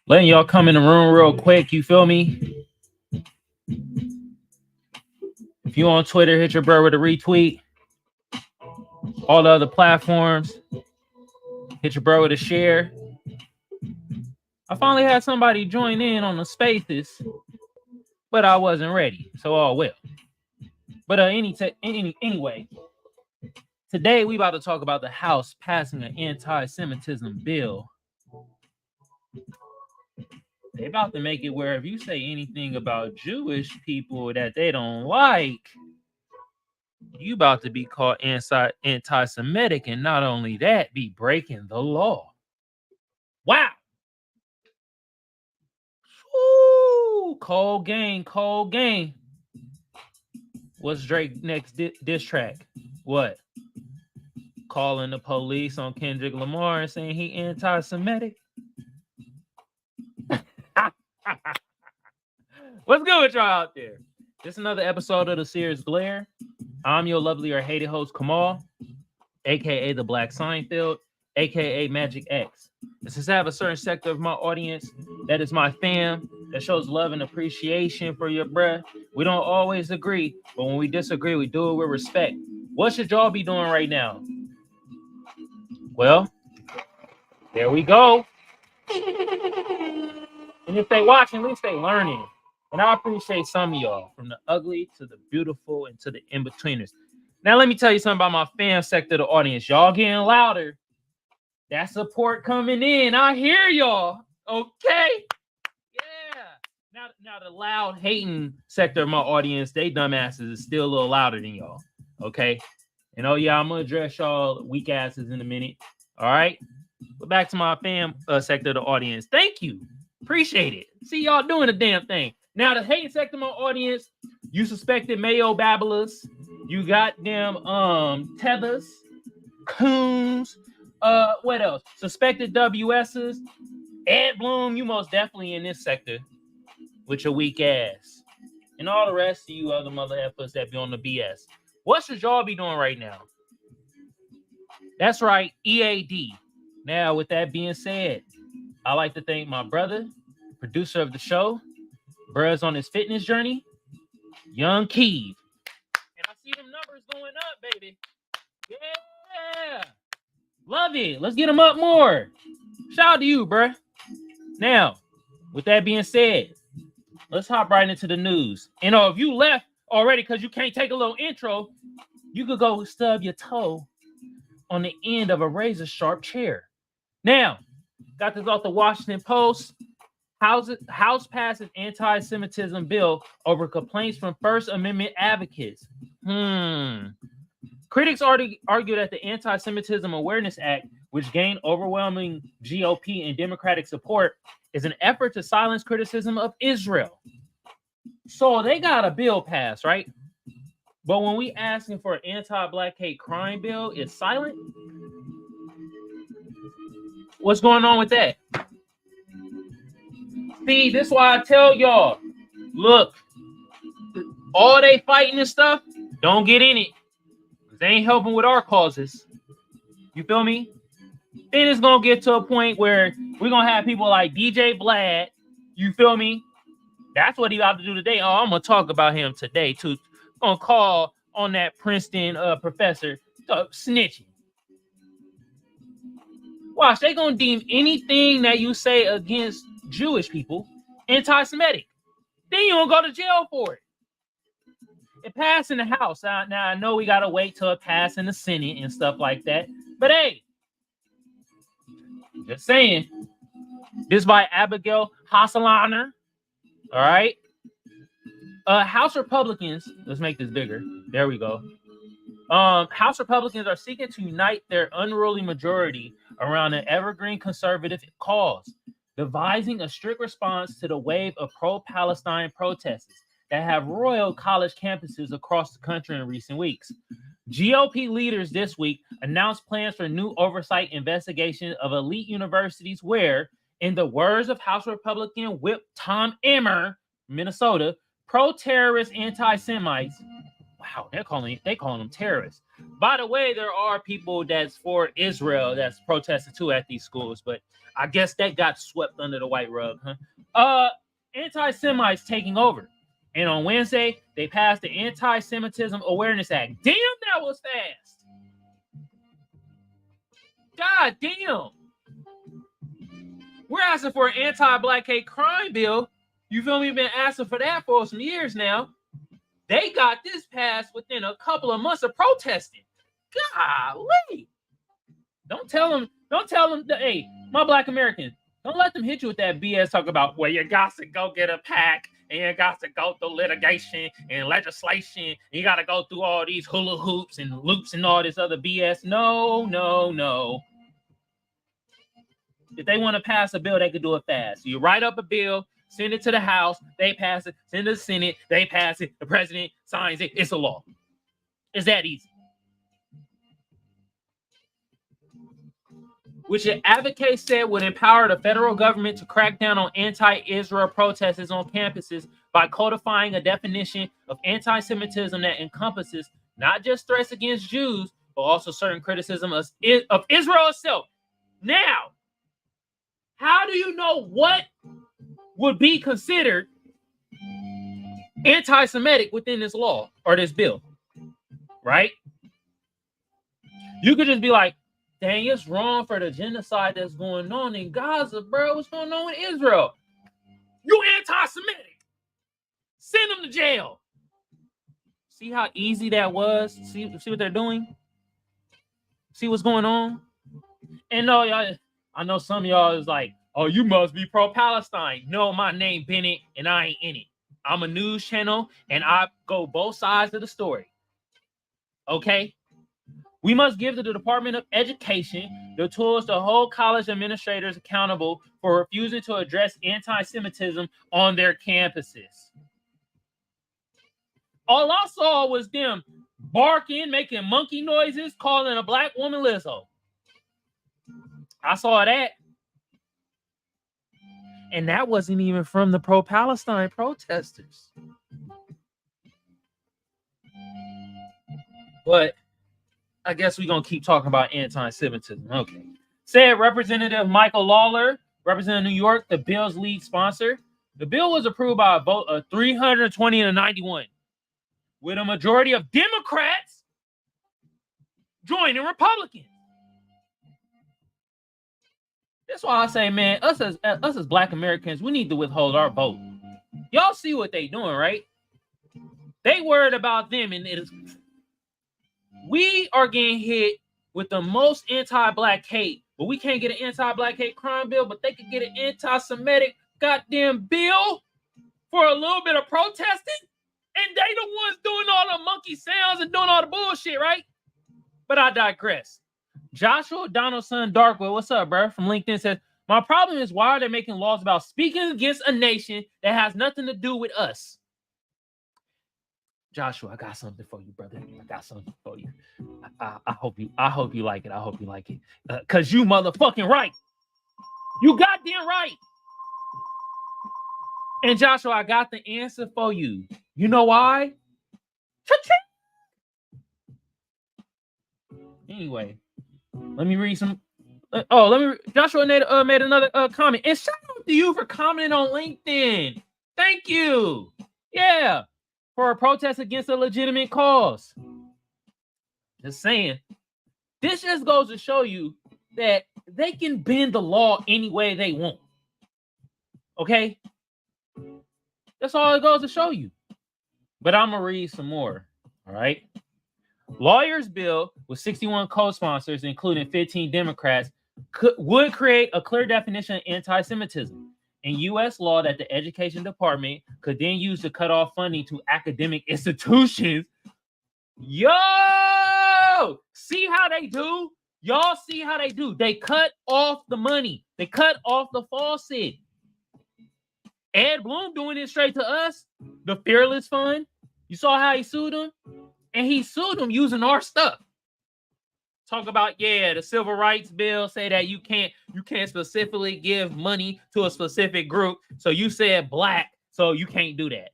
Letting y'all come in the room real quick, you feel me? If you on Twitter, hit your bro with a retweet. All the other platforms, hit your bro with a share. I finally had somebody join in on the spaces, but I wasn't ready, so all well. But anyway, today we about to talk about the House passing an anti-Semitism bill. They about to make it where if you say anything about Jewish people that they don't like, you about to be called anti-Semitic, and not only that, be breaking the law. Wow. Ooh, cold game. What's Drake's next diss track? What? Calling the police on Kendrick Lamar and saying he anti-Semitic? What's good with y'all out there? This is another episode of the Seers Glare. I'm your lovely or hated host, Kamal, aka the Black Seinfeld, aka Magic X. And since I have a certain sector of my audience that is my fam, that shows love and appreciation for your bruh, we don't always agree, but when we disagree, we do it with respect. What should y'all be doing right now? Well, there we go. And if they watching, at least they learning. And I appreciate some of y'all, from the ugly to the beautiful and to the in-betweeners. Now, let me tell you something about my fan sector of the audience. Y'all getting louder. That support coming in. I hear y'all. Okay? Yeah. Now the loud hating sector of my audience, they dumbasses is still a little louder than y'all. Okay? And oh yeah, I'm gonna address y'all weak asses in a minute. All right? But back to my fan sector of the audience. Thank you. Appreciate it. See y'all doing the damn thing. Now the hating sector of my audience, you suspected Mayo babblers, you got them tethers, coons, what else? Suspected WSs, Ed Bloom, you most definitely in this sector with your weak ass. And all the rest of you other mother effers that be on the BS. What should y'all be doing right now? That's right, EAD. Now, with that being said, I like to thank my brother, producer of the show, Bruh's on his fitness journey, Young Kiveon. And I see them numbers going up, baby. Yeah. Love it. Let's get them up more. Shout out to you, bruh. Now, with that being said, let's hop right into the news. You know, if you left already because you can't take a little intro, you could go stub your toe on the end of a razor sharp chair. Now, got this off the Washington Post. House passes anti-Semitism bill over complaints from First Amendment advocates. Critics argue that the Anti-Semitism Awareness Act, which gained overwhelming GOP and Democratic support, is an effort to silence criticism of Israel. So they got a bill passed, right? But when we asking for an anti-black hate crime bill, it's silent. What's going on with that? See, this is why I tell y'all, look, all they fighting and stuff, don't get in it. They ain't helping with our causes. You feel me? Then it's going to get to a point where we're going to have people like DJ Vlad. You feel me? That's what he about to do today. Oh, I'm going to talk about him today, too. I'm going to call on that Princeton professor snitching. Watch, they going to deem anything that you say against Jewish people anti-Semitic. Then you don't go to jail for it. It passed in the House. Now I know we gotta wait till it passed in the Senate and stuff like that. But hey, just saying. This by Abigail Hasselaner. All right. House Republicans. Let's make this bigger. There we go. House Republicans are seeking to unite their unruly majority around an evergreen conservative cause, devising a strict response to the wave of pro-Palestine protests that have roiled college campuses across the country in recent weeks. GOP leaders this week announced plans for new oversight investigation of elite universities where, in the words of House Republican Whip Tom Emmer, Minnesota, pro-terrorist anti-Semites. Wow, they calling them terrorists. By the way, there are people that's for Israel that's protesting too at these schools, but I guess that got swept under the white rug, huh? Anti-Semites taking over. And on Wednesday, they passed the Anti-Semitism Awareness Act. Damn, that was fast. God damn. We're asking for an anti-black hate crime bill. You feel me? We've been asking for that for some years now. They got this passed within a couple of months of protesting. Golly. Don't tell them, hey, my black Americans, don't let them hit you with that BS talk about, well, you got to go get a pack and you got to go through litigation and legislation. And you got to go through all these hula hoops and loops and all this other BS. No. If they want to pass a bill, they could do it fast. You write up a bill, send it to the House, they pass it, send it to the Senate, they pass it, the president signs it, it's a law. It's that easy. Which the advocate said would empower the federal government to crack down on anti-Israel protesters on campuses by codifying a definition of anti-Semitism that encompasses not just threats against Jews, but also certain criticism of Israel itself. Now, how do you know what would be considered anti-Semitic within this law or this bill? Right? You could just be like, dang, it's wrong for the genocide that's going on in Gaza, bro. What's going on with Israel? You anti-Semitic. Send them to jail. See how easy that was? See what they're doing? See what's going on? And no, y'all, I know some of y'all is like, oh, you must be pro-Palestine. No, my name Bennett, and I ain't in it. I'm a news channel, and I go both sides of the story. Okay? We must give to the Department of Education the tools to hold college administrators accountable for refusing to address anti-Semitism on their campuses. All I saw was them barking, making monkey noises, calling a black woman Lizzo. I saw that. And that wasn't even from the pro-Palestine protesters. But I guess we're going to keep talking about anti-Semitism. Okay. Said Representative Michael Lawler, representing New York, the bill's lead sponsor. The bill was approved by a vote of 320 to 91, with a majority of Democrats joining Republicans. That's why I say, man, us as black Americans, we need to withhold our vote. Y'all see what they doing, right? They worried about them, and we are getting hit with the most anti-black hate, but we can't get an anti-black hate crime bill, but they could get an anti-Semitic goddamn bill for a little bit of protesting, and they the ones doing all the monkey sounds and doing all the bullshit, right? But I digress. Joshua Donaldson Darkwood, what's up, bro? From LinkedIn says, my problem is, why are they making laws about speaking against a nation that has nothing to do with us? Joshua, I got something for you, brother. I got something for you. I hope you like it. I hope you like it. Cause you motherfucking right. You goddamn right. And Joshua, I got the answer for you. You know why? Anyway, let me read some. Joshua made another comment. And shout out to you for commenting on LinkedIn. Thank you. Yeah. For a protest against a legitimate cause. Just saying. This just goes to show you that they can bend the law any way they want. Okay? That's all it goes to show you. But I'm going to read some more. All right? Lawyers' bill with 61 co-sponsors, including 15 Democrats, would create a clear definition of anti-Semitism in U.S. law that the Education Department could then use to cut off funding to academic institutions. Yo! See how they do? Y'all see how they do? They cut off the money. They cut off the faucet. Ed Bloom doing it straight to us. The Fearless Fund. You saw how he sued them? And he sued them using our stuff. Talk about, the civil rights bill say that you can't specifically give money to a specific group. So you said black, so you can't do that.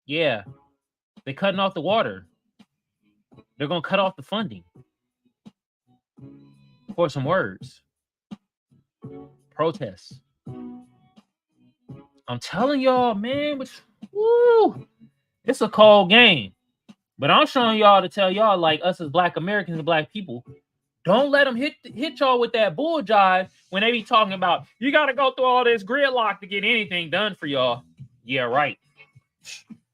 Yeah, they're cutting off the water. They're gonna cut off the funding. For some words. Protests. I'm telling y'all, man, woo, it's a cold game. But I'm showing y'all to tell y'all, like us as Black Americans and Black people, don't let them hit y'all with that bull jive when they be talking about you got to go through all this gridlock to get anything done for y'all. Yeah, right.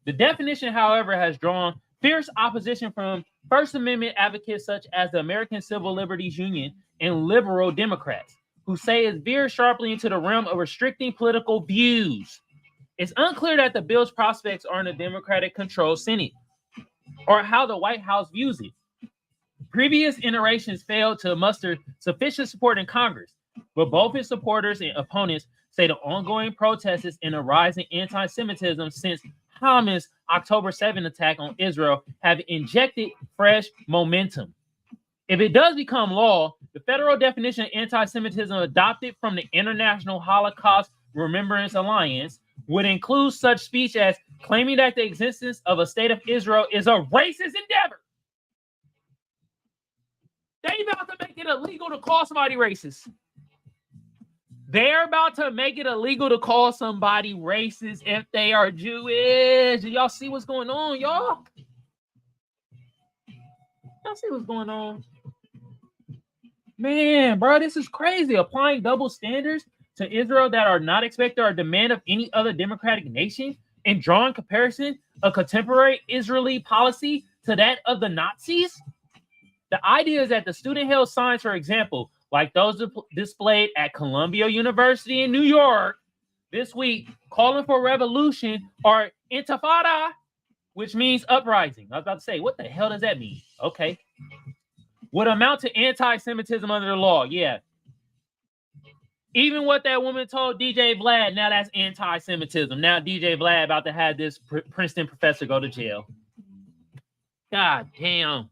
The definition, however, has drawn fierce opposition from First Amendment advocates such as the American Civil Liberties Union and liberal Democrats, who say it veers sharply into the realm of restricting political views. It's unclear that the bill's prospects are in a Democratic-controlled Senate or how the White House views it. Previous iterations failed to muster sufficient support in Congress, but both its supporters and opponents say the ongoing protests and a rise in anti-Semitism since Hamas' October 7 attack on Israel have injected fresh momentum. If it does become law, the federal definition of anti-Semitism adopted from the International Holocaust Remembrance Alliance would include such speech as claiming that the existence of a state of Israel is a racist endeavor. They about to make it illegal to call somebody racist. They're about to make it illegal to call somebody racist if they are Jewish. Y'all see what's going on, y'all? Y'all see what's going on? Man, bro, this is crazy. Applying double standards to Israel that are not expected or demand of any other democratic nation and drawing comparison of contemporary Israeli policy to that of the Nazis? The idea is that the student-held signs, for example, like those displayed at Columbia University in New York this week, calling for revolution, or intifada, which means uprising. I was about to say, what the hell does that mean? Okay. Would amount to anti-Semitism under the law. Yeah. Even what that woman told DJ Vlad, now that's anti-Semitism. Now DJ Vlad about to have this Princeton professor go to jail. God damn.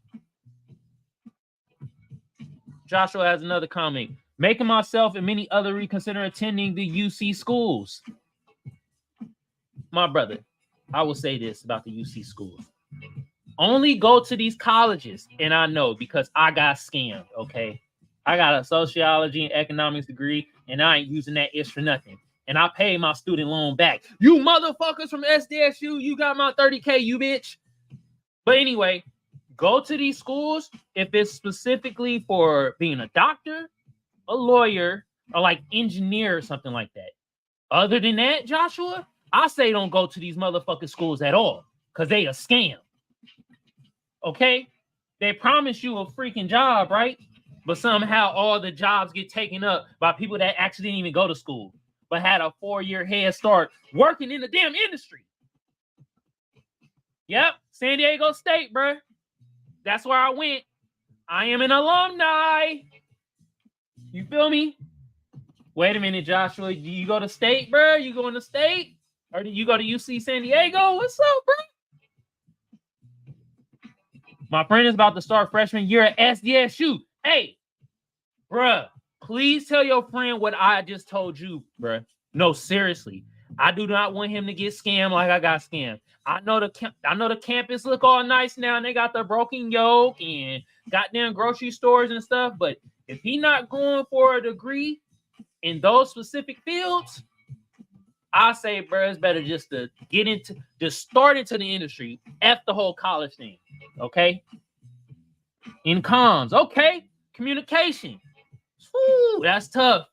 Joshua has another comment. Making myself and many others reconsider attending the UC schools. My brother, I will say this about the UC schools. Only go to these colleges, and I know because I got scammed, okay? I got a sociology and economics degree, and I ain't using that ish for nothing. And I paid my student loan back. You motherfuckers from SDSU, you got my 30K, you bitch. But anyway, go to these schools if it's specifically for being a doctor, a lawyer, or like engineer or something like that. Other than that, Joshua, I say don't go to these motherfucking schools at all because they a scam. Okay? They promise you a freaking job, right? But somehow all the jobs get taken up by people that actually didn't even go to school, but had a 4-year head start working in the damn industry. Yep, San Diego State, bro. That's where I went. I am an alumni. You feel me? Wait a minute, Joshua. Do you go to state, bro? You going to state? Or do you go to UC San Diego? What's up, bro? My friend is about to start freshman year at SDSU. Hey, bruh, please tell your friend what I just told you, bruh. No, seriously. I do not want him to get scammed like I got scammed. I know the campus look all nice now, and they got the broken yoke and goddamn grocery stores and stuff. But if he not going for a degree in those specific fields, I say, bro, it's better just to start into the industry. F the whole college thing. Okay. In comms, okay. Communication. Woo, that's tough.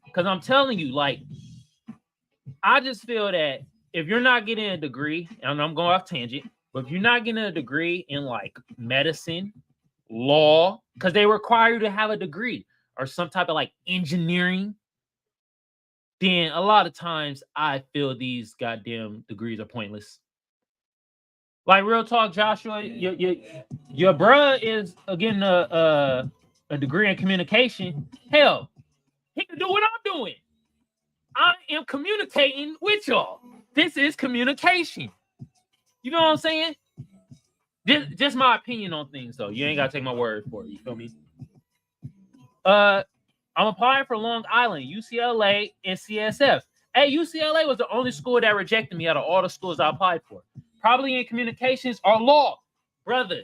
Because I'm telling you, like, I just feel that if you're not getting a degree, and I'm going off tangent, but if you're not getting a degree in like medicine, law, because they require you to have a degree or some type of like engineering, then a lot of times I feel these goddamn degrees are pointless. Like real talk, Joshua, your bruh is getting a degree in communication. Hell, he can do what I'm doing. I am communicating with y'all. This is communication. You know what I'm saying? Just my opinion on things, though. You ain't gotta take my word for it. You feel me? I'm applying for Long Island, UCLA, and CSF. Hey, UCLA was the only school that rejected me out of all the schools I applied for. probably in communications or law. Brother.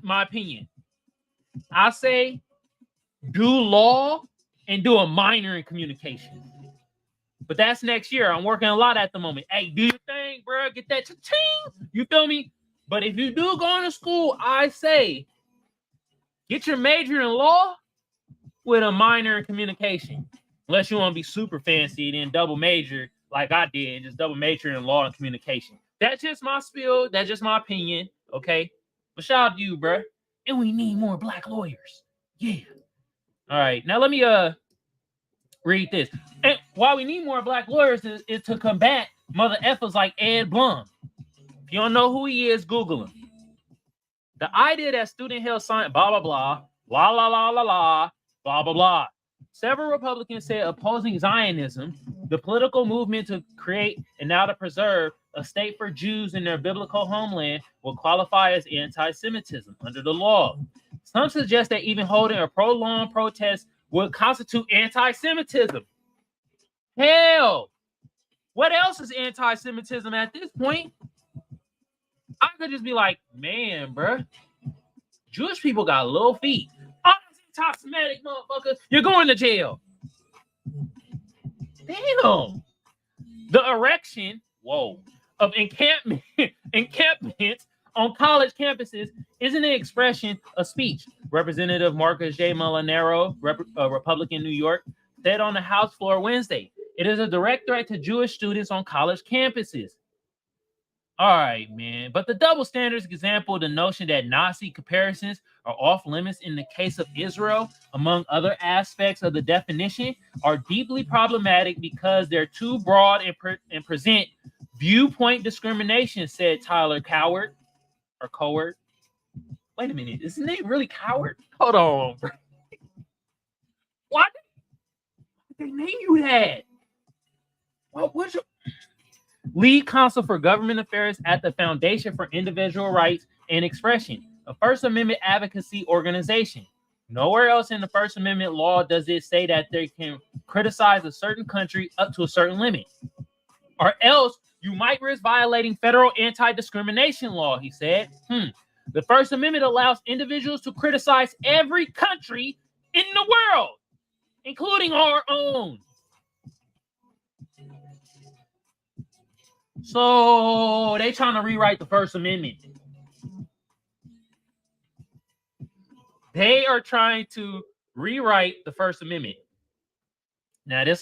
My opinion. I say do law and do a minor in communication. But that's next year. I'm working a lot at the moment. Hey, do your thing, bro. Get that cha-ching. You feel me? But if you do go into school, I say get your major in law with a minor in communication. Unless you want to be super fancy, then double major like I did, and just double major in law and communication. That's just my spiel. That's just my opinion. Okay. But shout out to you, bro. And we need more black lawyers. Yeah. All right. Now let me read this. And why we need more black lawyers is to combat mother effers like Ed Blum. If you don't know who he is, Google him. The idea that student health science, blah, blah, blah, la, la, la, la, la, blah, blah, blah. Several Republicans said opposing Zionism, the political movement to create and now to preserve a state for Jews in their biblical homeland, will qualify as anti-Semitism under the law. Some suggest that even holding a prolonged protest would constitute anti-Semitism. Hell, what else is anti-Semitism at this point? I could just be like, man, bro, Jewish people got little feet. Oh, that's anti-Semitic, motherfucker. You're going to jail. Damn. The erection, of encampments on college campuses isn't an expression of speech. Representative Marcus J. Molinaro, Republican, New York, said on the House floor Wednesday, it is a direct threat to Jewish students on college campuses. All right, man. But the double standards example, the notion that Nazi comparisons are off limits in the case of Israel, among other aspects of the definition, are deeply problematic because they're too broad and present viewpoint discrimination, said Tyler Coward. Wait a minute. Is his name really Coward? Hold on, bro. Why did they name you that? What's your... Lead counsel for government affairs at the Foundation for Individual Rights and Expression, a First Amendment advocacy organization. Nowhere else in the First Amendment law does it say that they can criticize a certain country up to a certain limit, or else you might risk violating federal anti-discrimination law, he said. The First Amendment allows individuals to criticize every country in the world, including our own. So they trying to rewrite the First Amendment. They are trying to rewrite the First Amendment. Now, this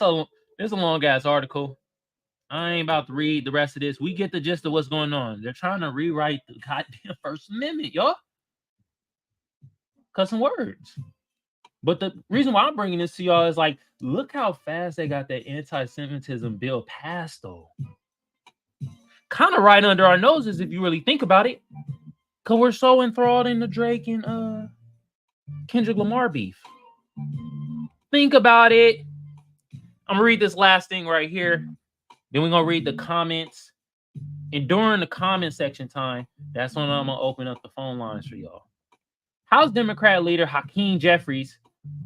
is a long ass article. I ain't about to read the rest of this. We get the gist of what's going on. They're trying to rewrite the goddamn First Amendment, y'all. Cussing words. But the reason why I'm bringing this to y'all is like, look how fast they got that anti-Semitism bill passed, though. Kind of right under our noses, if you really think about it. Because we're so enthralled in the Drake and Kendrick Lamar beef. Think about it. I'm going to read this last thing right here. Then we're going to read the comments. And during the comment section time, that's when I'm going to open up the phone lines for y'all. House Democrat leader Hakeem Jeffries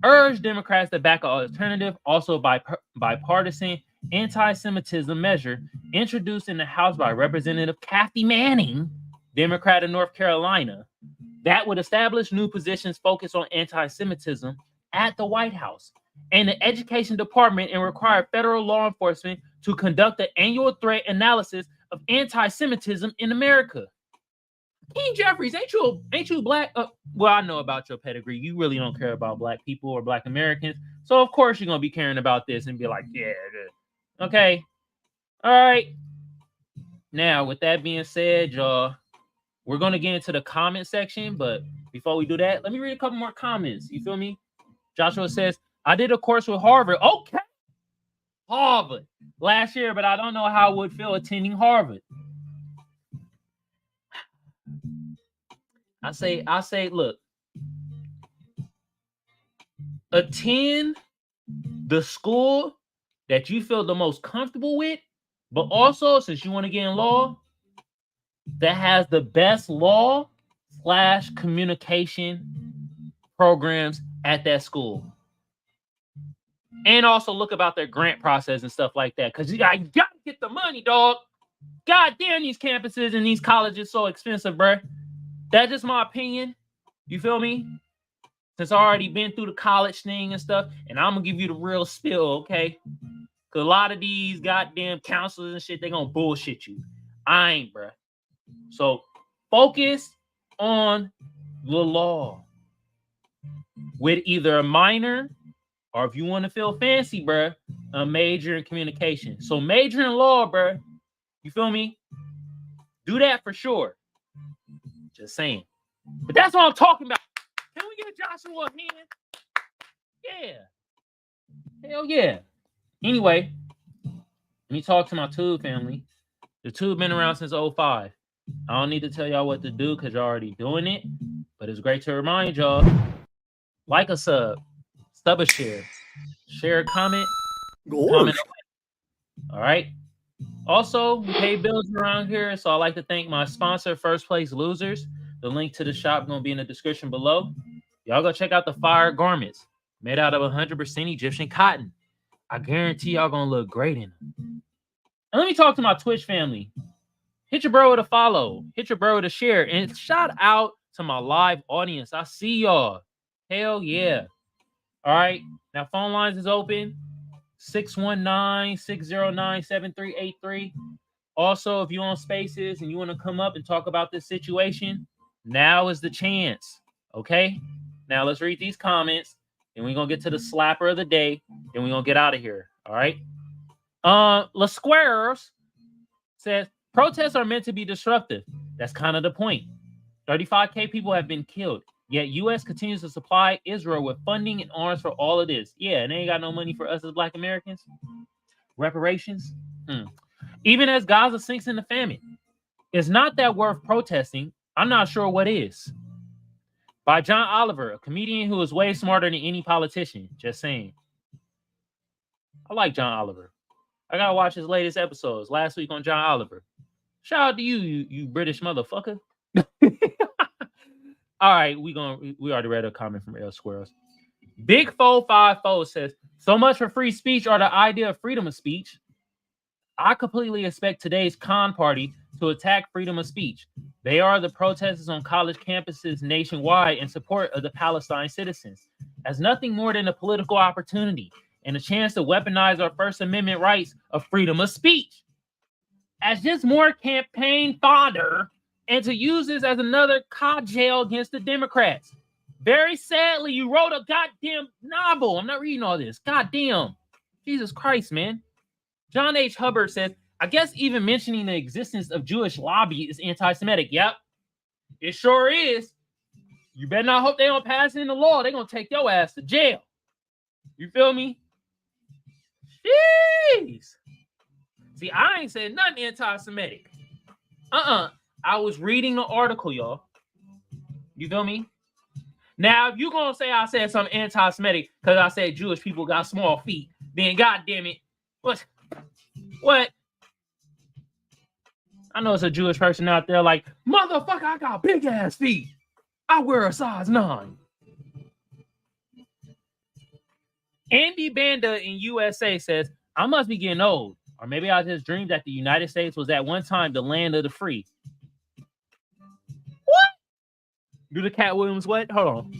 urged Democrats to back an alternative, also bipartisan anti-Semitism measure introduced in the House by Representative Kathy Manning, Democrat of North Carolina, that would establish new positions focused on anti-Semitism at the White House and the Education Department and require federal law enforcement to conduct an annual threat analysis of anti-Semitism in America. King Jeffries, ain't you black? Well, I know about your pedigree. You really don't care about black people or black Americans. So, of course, you're going to be caring about this and be like, yeah. Okay. All right. Now, with that being said, y'all, we're going to get into the comment section. But before we do that, let me read a couple more comments. You feel me? Joshua says, I did a course with Harvard. Okay. Harvard last year, but I don't know how I would feel attending Harvard. I say, look, attend the school that you feel the most comfortable with, but also, since you want to get in law, that has the best law / communication programs at that school. And also look about their grant process and stuff like that. Because you got to get the money, dog. God damn, these campuses and these colleges so expensive, bro. That's just my opinion. You feel me? Since I already been through the college thing and stuff. And I'm going to give you the real spill, okay? Because a lot of these goddamn counselors and shit, they going to bullshit you. I ain't, bro. So focus on the law. With either a minor, or if you want to feel fancy, bruh, a major in communication. So major in law, bruh. You feel me? Do that for sure. Just saying. But that's what I'm talking about. Can we get Joshua a hand? Yeah. Hell yeah. Anyway, let me talk to my Tube family. The Tube been around since 05. I don't need to tell y'all what to do because you're already doing it. But it's great to remind y'all. Like a sub a share. Share a comment. Comment. All right. Also, we pay bills around here, so I'd like to thank my sponsor, First Place Losers. The link to the shop going to be in the description below. Y'all go check out the fire garments made out of 100% Egyptian cotton. I guarantee y'all going to look great in them. And let me talk to my Twitch family. Hit your bro with a follow. Hit your bro with a share. And shout out to my live audience. I see y'all. Hell yeah. All right. Now, phone lines is open. 619-609-7383. Also, if you're on Spaces and you want to come up and talk about this situation, now is the chance. Okay? Now, let's read these comments. And we're going to get to the slapper of the day. Then we're going to get out of here. All right? La Squares says, protests are meant to be disruptive. That's kind of the point. 35K people have been killed. Yet U.S. continues to supply Israel with funding and arms for all of this. Yeah, and they ain't got no money for us as Black Americans. Reparations. Even as Gaza sinks into famine. It's not that worth protesting. I'm not sure what is. By John Oliver, a comedian who is way smarter than any politician. Just saying. I like John Oliver. I gotta watch his latest episodes. Last week on John Oliver. Shout out to you British motherfucker. All right, we already read a comment from L Squirrels. Big 454 says, so much for free speech or the idea of freedom of speech. I completely expect today's con party to attack freedom of speech. They are the protesters on college campuses nationwide in support of the Palestine citizens as nothing more than a political opportunity and a chance to weaponize our First Amendment rights of freedom of speech as just more campaign fodder and to use this as another cudgel against the Democrats. Very sadly, you wrote a goddamn novel. I'm not reading all this. Goddamn. Jesus Christ, man. John H. Hubbard says, I guess even mentioning the existence of Jewish lobby is anti-Semitic. Yep. It sure is. You better not hope they don't pass it in the law. They're going to take your ass to jail. You feel me? Jeez. See, I ain't saying nothing anti-Semitic. I was reading the article, y'all. You feel me? Now, if you're going to say I said something anti-Semitic because I said Jewish people got small feet, then God damn it. What? I know it's a Jewish person out there like, motherfucker, I got big ass feet. I wear a size 9. Andy Banda in USA says, I must be getting old. Or maybe I just dreamed that the United States was at one time the land of the free. What? Do the Cat Williams what? Hold on.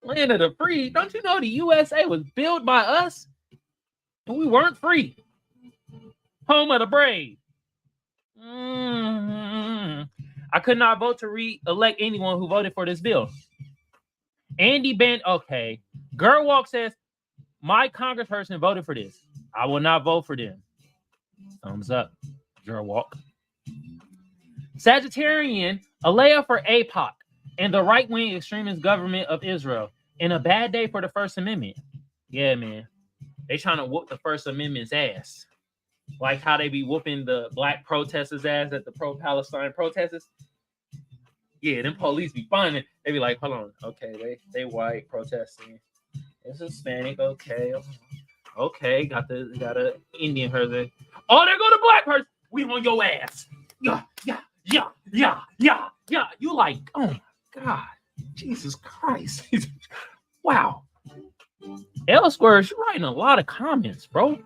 What? Land of the free? Don't you know the USA was built by us? And we weren't free. Home of the brave. I could not vote to re-elect anyone who voted for this bill. Andy Ben, okay. Gerwalk says, my congressperson voted for this. I will not vote for them. Thumbs up. Gerwalk. Sagittarian, Alea for APOC and the right-wing extremist government of Israel. And a bad day for the First Amendment. Yeah, man. They trying to whoop the First Amendment's ass. Like how they be whooping the black protesters' ass at the pro-Palestine protesters. Yeah, them police be finding. They be like, hold on. Okay, they white protesting. It's Hispanic. Okay. Got a Indian person. Oh, there go the black person. We on your ass. Yeah. You like, oh my God. Jesus Christ. Wow. L Squares, you're writing a lot of comments, bro.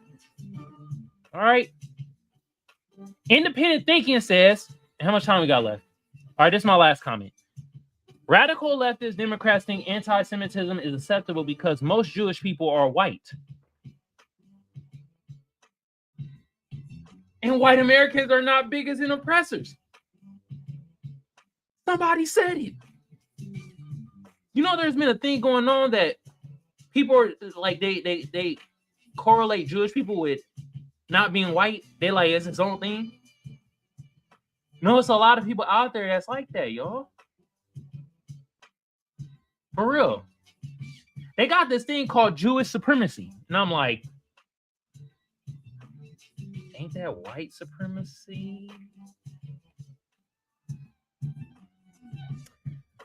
All right. Independent thinking says, how much time we got left? All right, this is my last comment. Radical leftist Democrats think anti-Semitism is acceptable because most Jewish people are white. And white Americans are not bigots and oppressors. Somebody said it. You know, there's been a thing going on that people are like, they correlate Jewish people with not being white. They like, it's its own thing. No, it's a lot of people out there that's like that, y'all. For real. They got this thing called Jewish supremacy. And I'm like, ain't that white supremacy?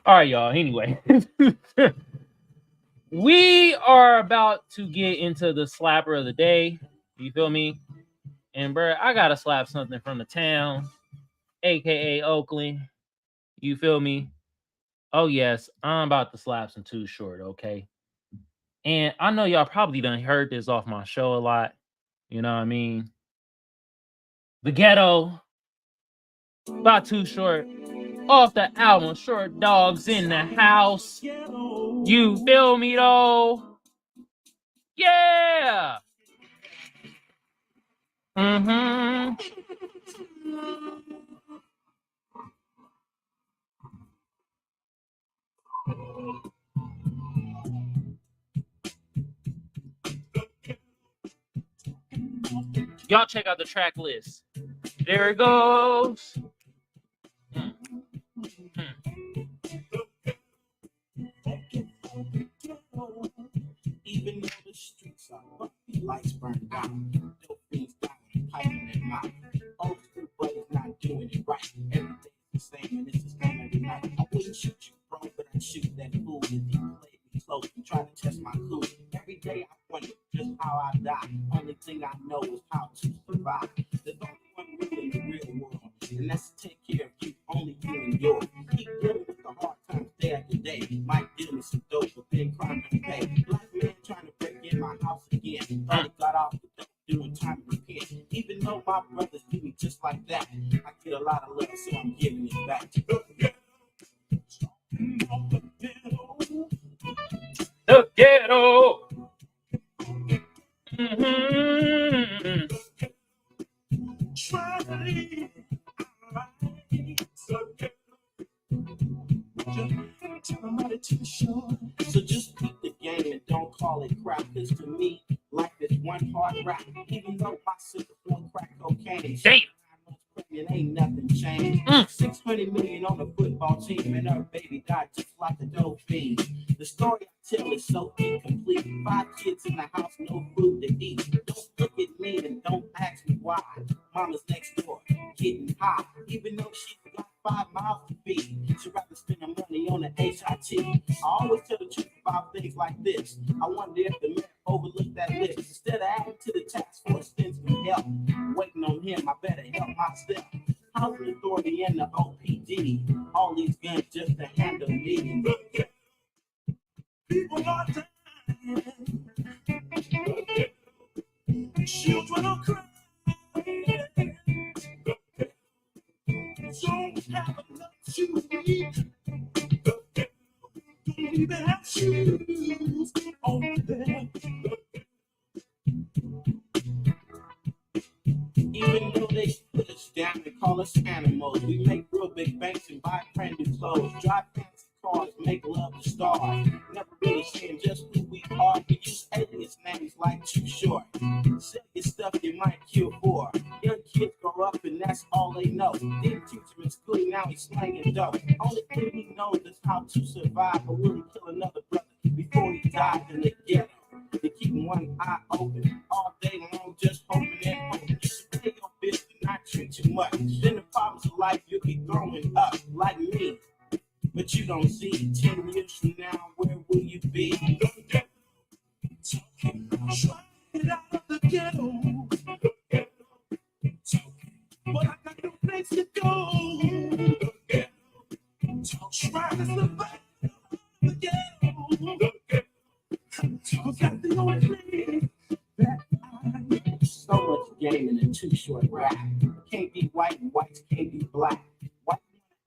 All right, y'all. Anyway, we are about to get into the slapper of the day. You feel me? And, bro, I got to slap something from the town, a.k.a. Oakland. You feel me? Oh, yes. I'm about to slap some Too Short, okay? And I know y'all probably done heard this off my show a lot. You know what I mean? The Ghetto by Too Short. Off the album Short Dogs in the House. You feel me, though? Yeah! Mm-hmm. Y'all check out the track list. There it goes. Even though the streets are bumpy, lights burn down, dope fiends down and piping in mouth. Old school buddies not doing it right. Every day the same, and it's the same every night. I wouldn't shoot you, bro, but I'd shoot that fool if he played me close and tried to test my cool. Every day I wonder just how I die. Only thing I know is how to survive. There's only one rule in the real world, and that's to take care of you, only you and yours. Keep dealing with the hard times day after day. Might deal me some dope, but then crime don't pay. Black man trying to break in my house again. Thought he got off the dope doing time to repent. Even though my brothers do me just like that, I get a lot of love, so I'm giving it back. The Ghetto. Mm-hmm. So just beat the game and don't call it crap. Cause to me, life is one hard rap. Even though my sister doing crack cocaine, Damn. it ain't nothing changed. 600 million on the football team, and her baby died just like a dope fiend. The story I tell is so incomplete. 5 kids in the house, no food to eat. Don't look at me and don't ask me why. Mama's next door, getting high. Even though she's got 5 miles to feed, she'd rather spend her money on the HIT. I always tell the truth about things like this. I wonder if the man overlooked that list. Instead of adding to the task force, sends me help. Waiting on him, I better help myself. Housing authority and the OPD. All these guns just to handle me. People are dying. Children are crying. Don't have enough to eat. Don't even have shoes on them. Even though they put us down and call us animals, we make real big banks and buy brand new clothes, drive fancy cars, make love to stars. Never really saying just who we are. We use alias names like Too Short. Sell your stuff you might kill for. Young kids grow up and that's all they know. Didn't teach him in school, now he's slanging dope. Only thing he knows is how to survive, but will he kill another brother before he dies in the ghetto? They keep one eye open all day long, just hoping and hoping. You should pay your bills and not drink too much. Then the problems of life you'll be throwing up like me. But you don't see 10 years from now, where will you be? Talking, trying out of the ghetto. Talking, but I got no place to go. Trying to survive. game in a too short rap. Can't be white and whites can't be black. White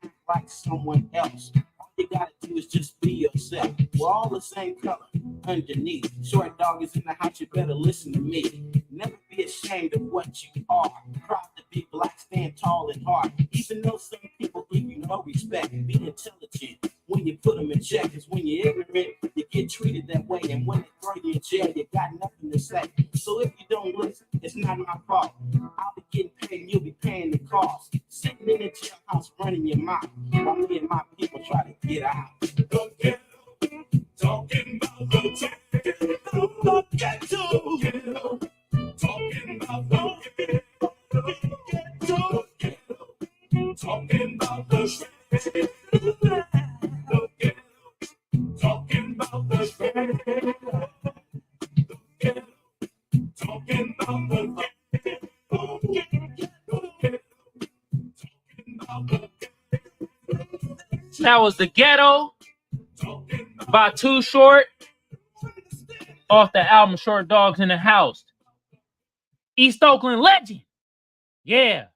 act like someone else. All you gotta do is just be yourself. We're all the same color underneath. Short dog is in the house, you better listen to me. Never be ashamed of what you are. Proud to be black, stand tall and hard. Even though some people give you no respect, be intelligent when you put them in check. Cause when you're ignorant, you get treated that way. And when they throw you in jail, you got nothing to say. So if you don't listen, it's not my fault. I'll be getting paid and you'll be paying the cost. Sitting in the jailhouse running your mouth while me and my people try to get out. Talking about the ghetto, talking about the ghetto, talking about the talking about the talking about That was The Ghetto by Too Short off the album Short Dogs in the House. East Oakland legend. Yeah.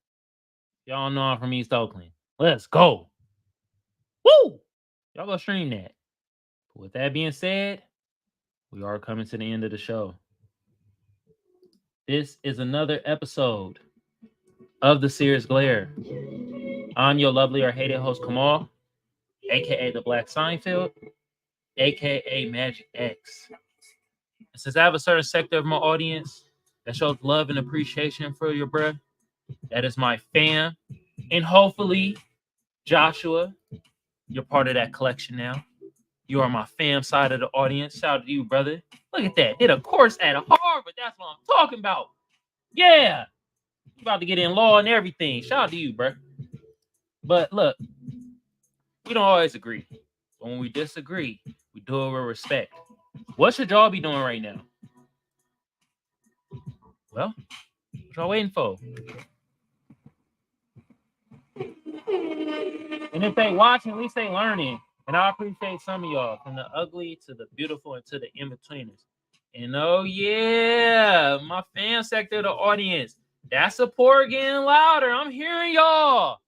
Y'all know I'm from East Oakland. Let's go. Woo! Y'all go stream that. With that being said, we are coming to the end of the show. This is another episode of the Seers Glare. I'm your lovely or hated host, Kamal, aka the Black Seinfeld, aka Magic X. And since I have a certain sector of my audience that shows love and appreciation for your bruh, that is my fam. And hopefully, Joshua, you're part of that collection now. You are my fam side of the audience. Shout out to you, brother. Look at that. Did a course at Harvard. That's what I'm talking about. Yeah. You about to get in law and everything. Shout out to you, bro. But look, we don't always agree. But when we disagree, we do it with respect. What should y'all be doing right now? Well, what y'all waiting for? And if they watching, at least they learning. And I appreciate some of y'all, from the ugly to the beautiful and to the in-betweeners. And oh yeah, my fan sector of the audience. That support getting louder. I'm hearing y'all.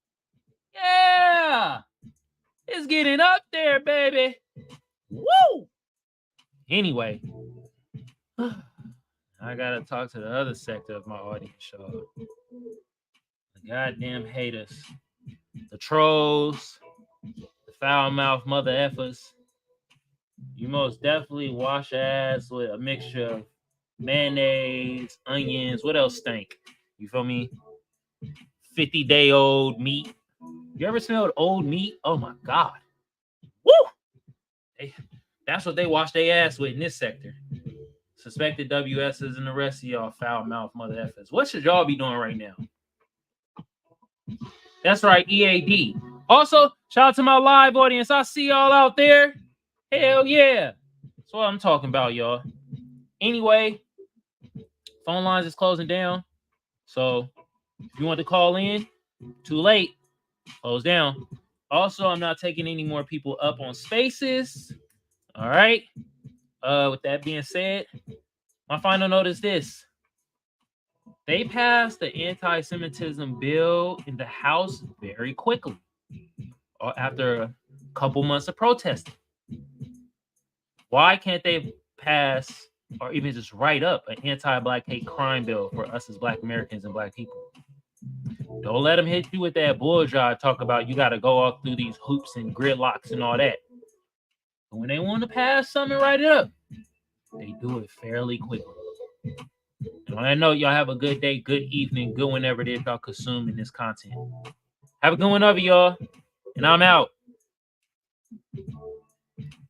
Yeah. It's getting up there, baby. Woo! Anyway, I gotta talk to the other sector of my audience, y'all. The goddamn haters. The trolls. The foul-mouthed mother effers. You most definitely wash your ass with a mixture of mayonnaise, onions. What else stink? You feel me? 50-day-old meat. You ever smelled old meat? Oh my God. Woo! That's what they wash their ass with in this sector. Suspected WSs and the rest of y'all foul-mouthed mother effers. What should y'all be doing right now? That's right, EAD. Also, shout out to my live audience. I see y'all out there. Hell yeah. That's what I'm talking about, y'all. Anyway, phone lines is closing down. So if you want to call in, too late. Close down. Also, I'm not taking any more people up on spaces. All right. With that being said, my final note is this. They passed the anti-Semitism bill in the House very quickly, after a couple months of protesting. Why can't they pass or even just write up an anti-Black hate crime bill for us as Black Americans and Black people? Don't let them hit you with that bullshit talk about you got to go all through these hoops and gridlocks and all that. But when they want to pass something, write it up. They do it fairly quickly. And on that note, y'all have a good day, good evening, good whenever it is y'all consuming this content. Have a good one of y'all, and I'm out.